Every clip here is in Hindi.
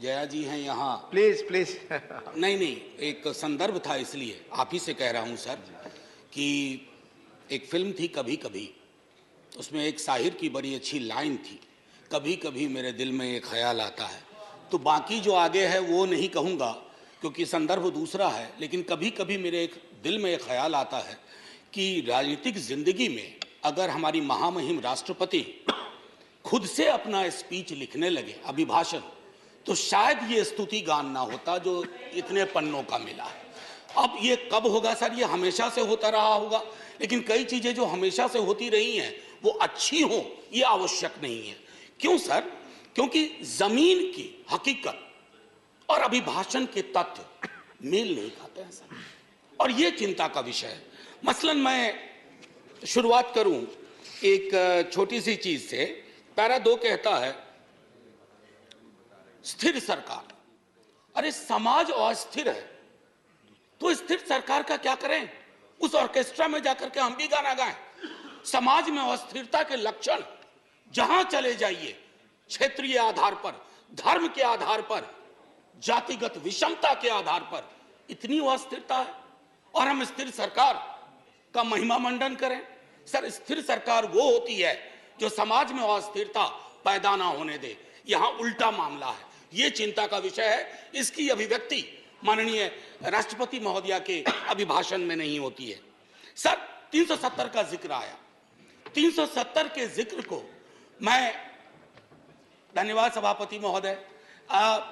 जया जी हैं यहाँ। Please please. नहीं नहीं, एक संदर्भ था इसलिए आप ही से कह रहा हूँ सर कि एक फिल्म थी कभी कभी, उसमें एक शाहिर की बड़ी अच्छी लाइन थी, कभी कभी मेरे दिल में एक ख्याल आता है। तो बाकी जो आगे है वो नहीं कहूँगा क्योंकि संदर्भ दूसरा है, लेकिन कभी कभी मेरे एक दिल में एक ख्याल आता है कि राजनीतिक जिंदगी में अगर हमारी महामहिम राष्ट्रपति खुद से अपना स्पीच लिखने लगे, अभिभाषण, तो शायद ये स्तुति गान ना होता जो इतने पन्नों का मिला है। अब ये कब होगा सर? ये हमेशा से होता रहा होगा, लेकिन कई चीजें जो हमेशा से होती रही हैं वो अच्छी हो ये आवश्यक नहीं है। क्यों सर? क्योंकि जमीन की हकीकत और अभिभाषण के तथ्य मेल नहीं खाते हैं सर, और ये चिंता का विषय है। मसलन मैं शुरुआत करूं एक छोटी सी चीज से। पैरा 2 कहता है स्थिर सरकार। अरे समाज अस्थिर है तो स्थिर सरकार का क्या करें? उस ऑर्केस्ट्रा में जाकर के हम भी गाना गाएं? समाज में अस्थिरता के लक्षण जहां चले जाइए, क्षेत्रीय आधार पर, धर्म के आधार पर, जातिगत विषमता के आधार पर इतनी अस्थिरता है और हम स्थिर सरकार का महिमा मंडन करें। सर, स्थिर सरकार वो होती है जो समाज में अस्थिरता पैदा ना होने दे। यहां उल्टा मामला है, ये चिंता का विषय है। इसकी अभिव्यक्ति माननीय राष्ट्रपति महोदया के अभिभाषण में नहीं होती है। सर, 370 का जिक्र आया। 370 के जिक्र को मैं, धन्यवाद सभापति महोदय,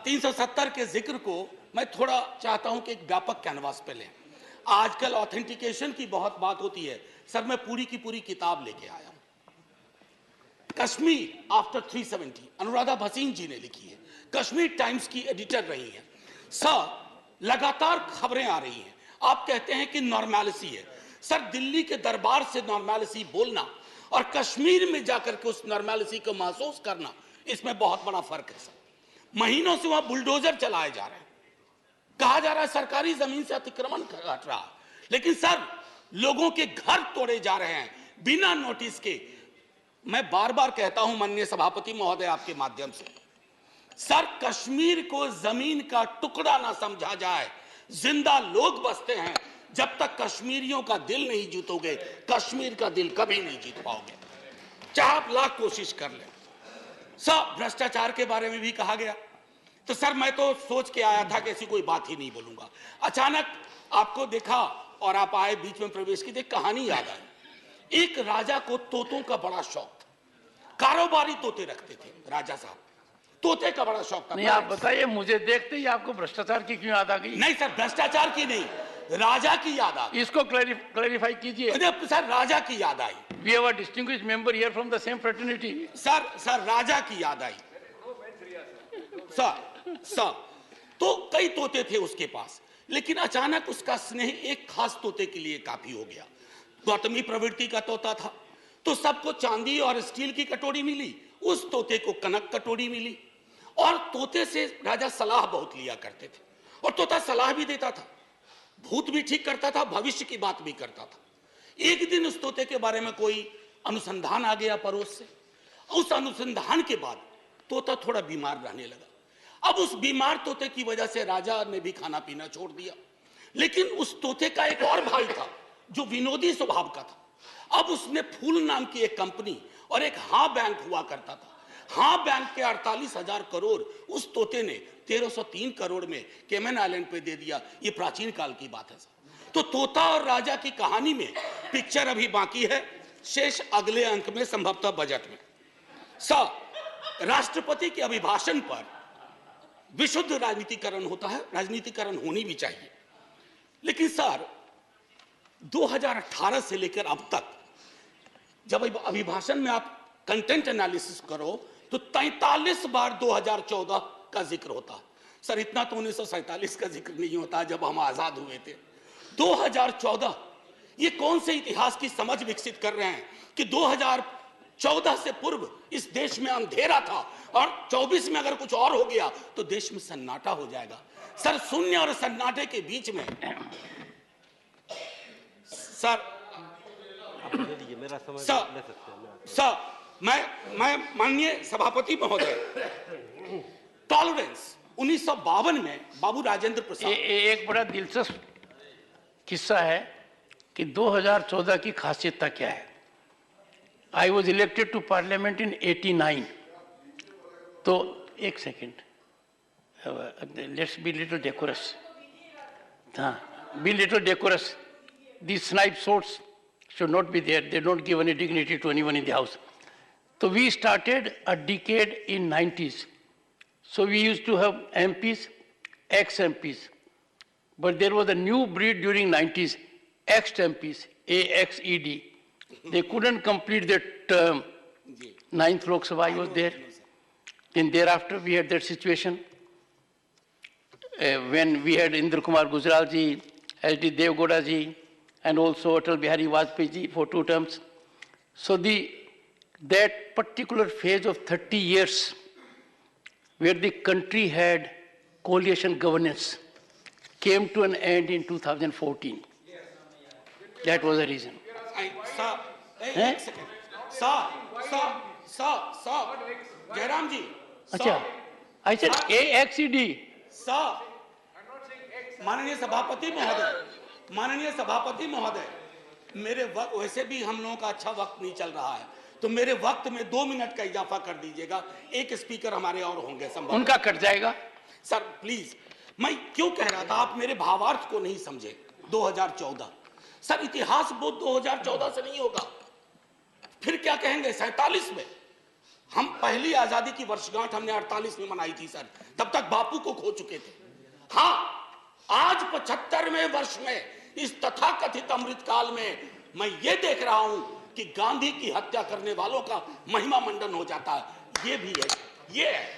370 के जिक्र को मैं थोड़ा चाहता हूं कि एक व्यापक कैनवास पे लें। आजकल ऑथेंटिकेशन की बहुत बात होती है सर, मैं पूरी की पूरी किताब लेके आया हूं, कश्मीर आफ्टर 370, अनुराधा भसीन जी ने लिखी है, कश्मीर टाइम्स की एडिटर रही हैं। सर, लगातार खबरें आ रही हैं, आप कहते हैं कि नॉर्मैलिसी है। सर, दिल्ली के दरबार से नॉर्मैलिसी बोलना और कश्मीर में जाकर के उस नॉर्मैलिसी को महसूस करना, इसमें बहुत बड़ा फर्क है सर। महीनों से वहां बुलडोजर चलाए जा रहे हैं, कहा जा रहा है सरकारी जमीन से अतिक्रमण घट रहा है, लेकिन सर लोगों के घर तोड़े जा रहे हैं बिना नोटिस के। मैं बार बार कहता हूं माननीय सभापति महोदय आपके माध्यम से, सर कश्मीर को जमीन का टुकड़ा ना समझा जाए। जिंदा लोग बसते हैं, जब तक कश्मीरियों का दिल नहीं जीतोगे, कश्मीर का दिल कभी नहीं जीत पाओगे, चाहे आप लाख कोशिश कर लें। सर, भ्रष्टाचार के बारे में भी कहा गया, तो सर मैं तो सोच के आया था कि ऐसी कोई बात ही नहीं बोलूंगा। अचानक आपको देखा और आप आए, बीच में प्रवेश की, एक कहानी याद आई। एक राजा को तोतों का बड़ा शौक था, कारोबारी तोते रखते थे राजा साहब, तोते का बड़ा शौक था। नहीं, आप बताइए, मुझे देखते ही आपको भ्रष्टाचार की क्यों याद आ गई? नहीं सर, भ्रष्टाचार की नहीं, राजा की याद आ गई। इसको क्लैरिफाई कीजिए। सर, राजा की याद आई। We have a distinguished member here from the same fraternity. Sir Raja की याद आई। सर तो कई तोते थे उसके पास, लेकिन अचानक उसका स्नेह एक खास तोते के लिए काफी हो गया। गौतमी प्रवृत्ति का तोता था, तो सबको चांदी और स्टील की कटोरी मिली, उस तोते को कनक कटोरी मिली। और तोते से राजा सलाह बहुत लिया करते थे, और तोता सलाह भी देता था, भूत भी ठीक करता था, भविष्य की बात भी करता था। एक दिन उस तोते के बारे में कोई अनुसंधान आ गया पड़ोस से। उस अनुसंधान के बाद तोता थोड़ा बीमार रहने लगा। अब उस बीमार तोते की वजह से राजा ने भी खाना पीना छोड़ दिया, लेकिन उस तोते का एक और भाई था जो विनोदी स्वभाव का था। अब उसने फूल नाम की एक कंपनी और एक हाँ बैंक हुआ करता था, हाँ बैंक के 48,000 करोड़ उस तोते ने 1303 करोड़ में केमन आइलैंड पे दे दिया। ये प्राचीन काल की बात है सर। तो तोता और राजा की कहानी में पिक्चर अभी बाकी है, शेष अगले अंक में, संभवतः बजट में। सर, राष्ट्रपति के अभिभाषण पर विशुद्ध राजनीतिकरण होता है, राजनीतिकरण होनी भी चाहिए, लेकिन सर 2018 से लेकर अब तक जब अभिभाषण में आप कंटेंट एनालिसिस करो तो 43 बार 2014 का जिक्र होता है। सर, इतना तो 1947 का जिक्र नहीं होता जब हम आजाद हुए थे। 2014, ये कौन से इतिहास की समझ विकसित कर रहे हैं कि 2014 से पूर्व इस देश में अंधेरा था और 24 में अगर कुछ और हो गया तो देश में सन्नाटा हो जाएगा। सर, शून्य और सन्नाटे के बीच में मैं माननीय सभापति महोदय, टॉलरेंस 1952 में बाबू राजेंद्र प्रसाद एक बड़ा दिलचस्प किस्सा है कि 2014 की खासियत क्या है। I was elected to parliament in 89। तो एक second, let's be little decorous. हाँ, be little decorous. These snipe swords should not be there. They don't give any dignity to anyone in the house. So we started a decade in 90s. So we used to have MPs, ex-MPs. But there was a new breed during 90s, ex-MPs, AXED. They couldn't complete their term. 9th Lok Sabha was there. Then thereafter we had that situation when we had Indra Kumar Gujral ji, H.D. Devgoda ji, and also Atal Bihari Vajpayee ji for 2 terms. So that particular phase of 30 years where the country had coalition governance came to an end in 2014. That was the reason. Sir, एक सेकंड, सर, जयराम जी, अच्छा, I said AXED. सर, माननीय सभापति महोदय, मेरे वक्त वैसे भी हम लोगों का अच्छा वक्त नहीं चल रहा है, तो मेरे वक्त में 2 मिनट का इजाफा कर दीजिएगा। एक स्पीकर हमारे और होंगे, संभव उनका कट जाएगा। सर प्लीज, मैं क्यों कह रहा था, आप मेरे भावार्थ को नहीं समझे। 2014 सर, इतिहास बोध 2014 से नहीं होगा, फिर क्या कहेंगे 47 में। हम पहली आजादी की वर्षगांठ हमने 48 में मनाई थी सर, तब तक बापू को खो चुके थे। हाँ, आज 75वें वर्ष में इस तथाकथित अमृतकाल में मैं ये देख रहा हूं कि गांधी की हत्या करने वालों का महिमा मंडन हो जाता है। ये भी है, ये है,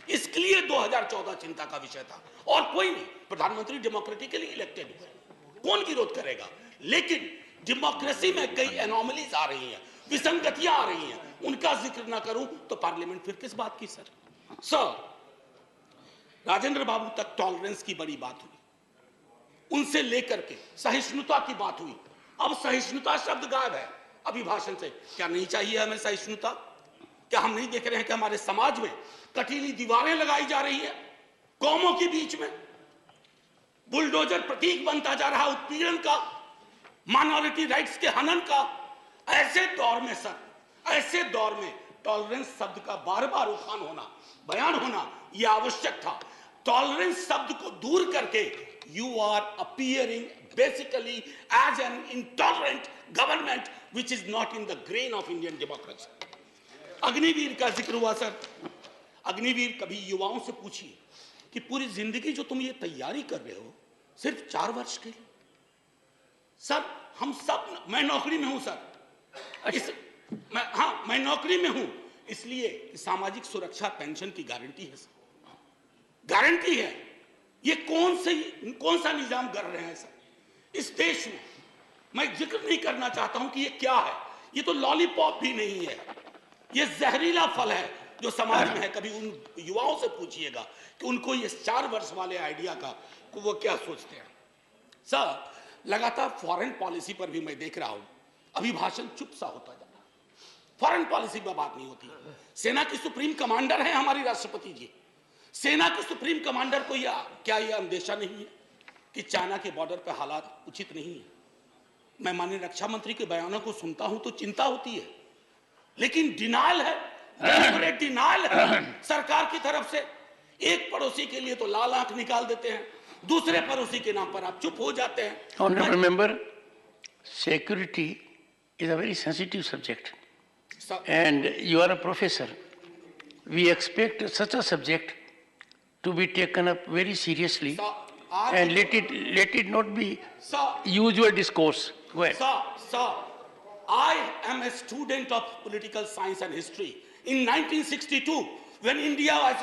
इसलिए 2014 चिंता का विषय था। और कोई नहीं, प्रधानमंत्री डेमोक्रेटिकली इलेक्टेड हुए, कौन विरोध करेगा। लेकिन डेमोक्रेसी में कई एनोमलीज आ रही हैं, विसंगतियां आ रही हैं, उनका जिक्र ना करूं तो पार्लियामेंट फिर किस बात की। सर, राजेंद्र बाबू तक टॉलरेंस की बड़ी बात हुई, उनसे लेकर के सहिष्णुता की बात हुई। अब सहिष्णुता शब्द गायब है अभिभाषण से। क्या नहीं चाहिए हमें सहिष्णुता? क्या हम नहीं देख रहे हैं कि हमारे समाज में कटीली दीवारें लगाई जा रही है कौमों के बीच में? बुलडोजर प्रतीक बनता जा रहा उत्पीड़न का, माइनॉरिटी राइट्स के हनन का। ऐसे दौर में सर, ऐसे दौर में टॉलरेंस शब्द का बार बार उठान होना, बयान होना यह आवश्यक था। टॉलरेंस शब्द को दूर करके you are appearing basically as an intolerant government which is not in the grain of Indian democracy. Agniveer का जिक्र हुआ सर। अग्निवीर, कभी युवाओं से पूछिए कि पूरी जिंदगी जो तुम ये तैयारी कर रहे हो सिर्फ 4 वर्ष के लिए। सर, हम सब, मैं नौकरी में हूं सर, मैं नौकरी में हूं, इसलिए सामाजिक सुरक्षा पेंशन की गारंटी है सर, गारंटी है। ये कौन सा निजाम कर रहे हैं सर इस देश में? मैं जिक्र नहीं करना चाहता हूं कि ये क्या है। ये तो लॉलीपॉप भी नहीं है, ये जहरीला फल है जो समाज में है। कभी उन युवाओं से पूछिएगा कि उनको ये 4 वर्ष वाले आइडिया का वो क्या सोचते हैं। सर, लगातार फॉरेन पॉलिसी पर भी मैं देख रहा हूं अभिभाषण चुप सा होता जा रहा है। फॉरेन पॉलिसी पर बात नहीं होती। सेना की सुप्रीम कमांडर है हमारी राष्ट्रपति जी। सेना के सुप्रीम कमांडर को क्या यह अंदेशा नहीं है कि चाइना के बॉर्डर पर हालात उचित नहीं है? मैं माननीय रक्षा मंत्री के बयानों को सुनता हूं तो चिंता होती है, लेकिन डिनायल है, डिनायल है सरकार की तरफ से। एक पड़ोसी के लिए तो लाल आंख निकाल देते हैं, दूसरे पड़ोसी के नाम पर आप चुप हो जाते हैं। Honorable member, security is a very sensitive subject, and you are a professor. We expect such a subject to be taken up very seriously, and let it not be usual discourse. Go ahead. Sir, I am a student of political science and history. In 1962, when India was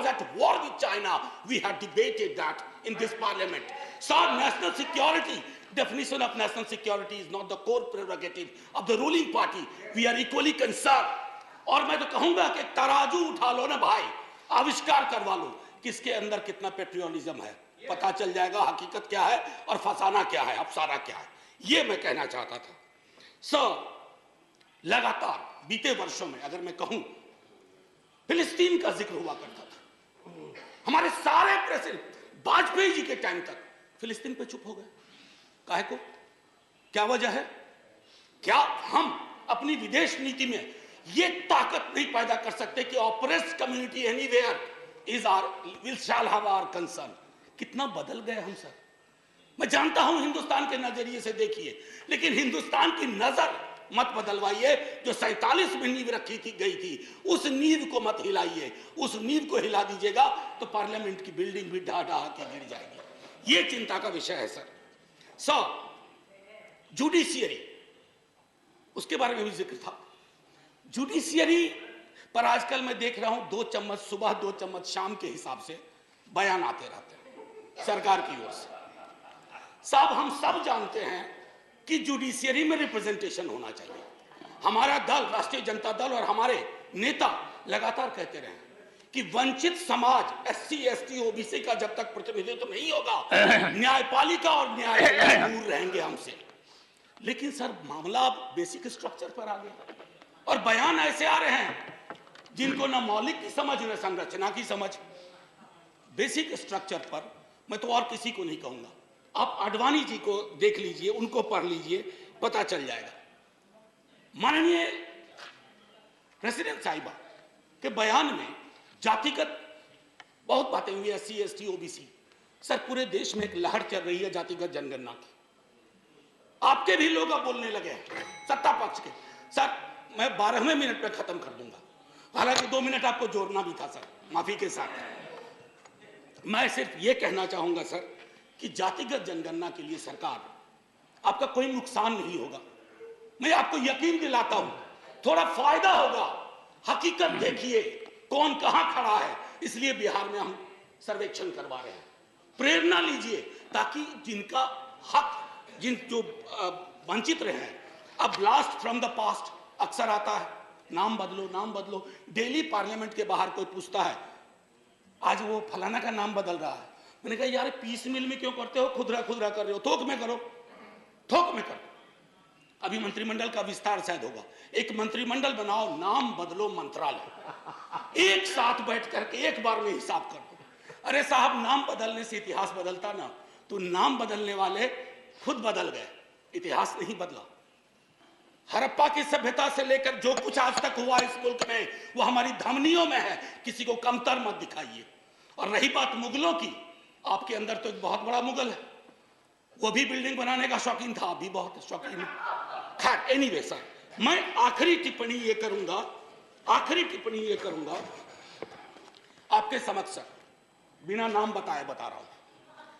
at war with China, we had debated that in this parliament. Sir, national security, definition of national security is not the core prerogative of the ruling party. We are equally concerned. और मैं तो कहूंगा कि तराजू उठा लो ना भाई, आविष्कार करवा लो किसके अंदर कितना पेट्रियोटिज्म है, पता चल जाएगा हकीकत क्या है और फसाना क्या है, अफसाना क्या है। ये मैं कहना चाहता था। सर, लगातार बीते वर्षों में अगर मैं कहूं, फिलिस्तीन का जिक्र हुआ करता था। हमारे सारे प्रेसिडेंट वाजपेयी जी के टाइम तक फिलिस्तीन पे चुप हो गए, काहे को? क्या वजह है? क्या हम अपनी विदेश नीति में ये ताकत नहीं पैदा कर सकते कि oppressed community anywhere is our will shall have our concern? कितना बदल गए हम सर। मैं जानता हूं हिंदुस्तान के नजरिए से देखिए, लेकिन हिंदुस्तान की नजर मत बदलवाइए। जो 47 में नींव रखी थी गई थी, उस नींव को मत हिलाइए। उस नींव को हिला दीजिएगा तो पार्लियामेंट की बिल्डिंग भी ढा ढा के गिर जाएगी। ये चिंता का विषय है सर। जुडिशियरी, उसके बारे में भी जिक्र था। जुडिशियरी पर आजकल मैं देख रहा हूं 2 चम्मच सुबह 2 चम्मच शाम के हिसाब से बयान आते रहते हैं सरकार की ओर से। साहब, हम सब जानते हैं कि जुडिशियरी में रिप्रेजेंटेशन होना चाहिए। हमारा दल, राष्ट्रीय जनता दल, और हमारे नेता लगातार कहते रहे कि वंचित समाज SC ST OBC का जब तक प्रतिनिधित्व नहीं होगा, न्यायपालिका और न्यायालय दूर रहेंगे हमसे। लेकिन सर, मामला अब बेसिक स्ट्रक्चर पर आ गया और बयान ऐसे आ रहे हैं जिनको न मौलिक की समझ न संरचना की समझ। बेसिक स्ट्रक्चर पर मैं तो और किसी को नहीं कहूंगा, आप आडवाणी जी को देख लीजिए, उनको पढ़ लीजिए, पता चल जाएगा। माननीय प्रेसिडेंट साहिबा के बयान में जातिगत बहुत बातें हुई, SC ST OBC। सर, पूरे देश में एक लहर चल रही है जातिगत जनगणना की। आपके भी लोग अब बोलने लगे हैं, सत्ता पक्ष के। सर, मैं 12वें मिनट पे खत्म कर दूंगा, हालांकि 2 मिनट आपको जोड़ना भी था सर, माफी के साथ। मैं सिर्फ ये कहना चाहूंगा सर कि जातिगत जनगणना के लिए सरकार, आपका कोई नुकसान नहीं होगा। मैं आपको यकीन दिलाता हूं, थोड़ा फायदा होगा। हकीकत देखिए कौन कहां खड़ा है, इसलिए बिहार में हम सर्वेक्षण करवा रहे हैं। प्रेरणा लीजिए ताकि जिनका हक, जो वंचित रहे हैं। अब ब्लास्ट फ्रॉम द पास्ट अक्सर आता है, नाम बदलो नाम बदलो। डेली पार्लियामेंट के बाहर कोई पूछता है, आज वो फलाना का नाम बदल रहा है। मैंने कहा यार, पीस मिल में क्यों करते हो, खुदरा खुदरा कर रहे हो, थोक में करो, थोक में करो। अभी मंत्रिमंडल का विस्तार शायद होगा, एक मंत्रिमंडल बनाओ, नाम बदलो मंत्रालय, एक साथ बैठ करके एक बार में हिसाब कर दो। अरे साहब, नाम बदलने से इतिहास बदलता ना, तो नाम बदलने वाले खुद बदल गए, इतिहास नहीं बदला। हड़प्पा की सभ्यता से लेकर जो कुछ आज तक हुआ इस मुल्क में, वो हमारी धमनियों में है, किसी को कमतर मत दिखाइए। और रही बात मुगलों की, आपके अंदर तो एक बहुत बड़ा मुगल है, वो भी बिल्डिंग बनाने का शौकीन था, अभी बहुत शौकीन है। खैर, एनीवे सर, मैं आखिरी टिप्पणी ये करूंगा आपके समक्ष सर, बिना नाम बताए बता रहा हूं।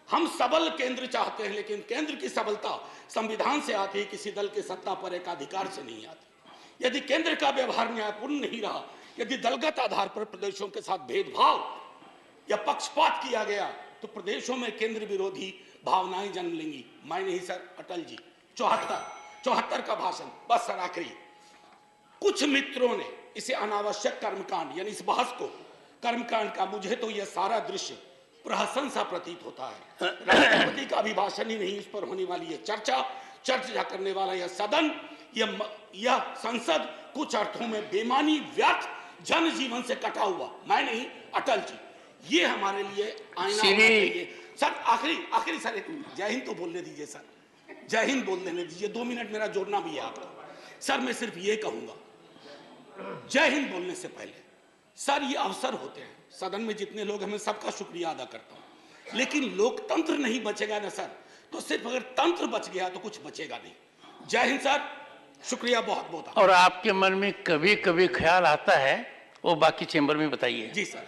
हम सबल केंद्र चाहते हैं, लेकिन केंद्र की सबलता संविधान से आती है, किसी दल के सत्ता पर एक अधिकार से नहीं आती। यदि केंद्र का व्यवहार न्यायपूर्ण नहीं रहा, यदि दलगत आधार पर प्रदेशों के साथ भेदभाव या पक्षपात किया गया, तो प्रदेशों में केंद्र विरोधी भावनाएं जन्म लेंगी। मैं नहीं सर, अटल जी 74 का भाषण। बस सर, आखिरी, कुछ मित्रों ने इसे अनावश्यक कर्मकांड, यानी इस बहस को कर्मकांड का, मुझे तो यह सारा दृश्य प्रहसन सा प्रतीत होता है। राष्ट्रपति का अभिभाषण ही नहीं, इस पर होने वाली यह चर्चा करने वाला यह सदन, यह संसद कुछ अर्थों में बेमानी, व्यर्थ, जनजीवन से कटा हुआ, मैं नहीं अटल जी, ये हमारे लिए आईना होना चाहिए। सर, आखिरी सर, एक जय हिंद तो बोलने दीजिए सर, जय हिंद बोल देने दीजिए, 2 मिनट मेरा जोड़ना भी है आपको। सर, मैं सिर्फ ये कहूंगा, जय हिंद बोलने से पहले सर, ये अवसर होते हैं, सदन में जितने लोग हैं, मैं सबका शुक्रिया अदा करता हूं, लेकिन लोकतंत्र नहीं बचेगा ना सर, तो सिर्फ अगर तंत्र बच गया तो कुछ बचेगा नहीं। जय हिंद सर, शुक्रिया बहुत बहुत। और आपके मन में कभी कभी ख्याल आता है, वो बाकी चेंबर में बताइए। जी सर।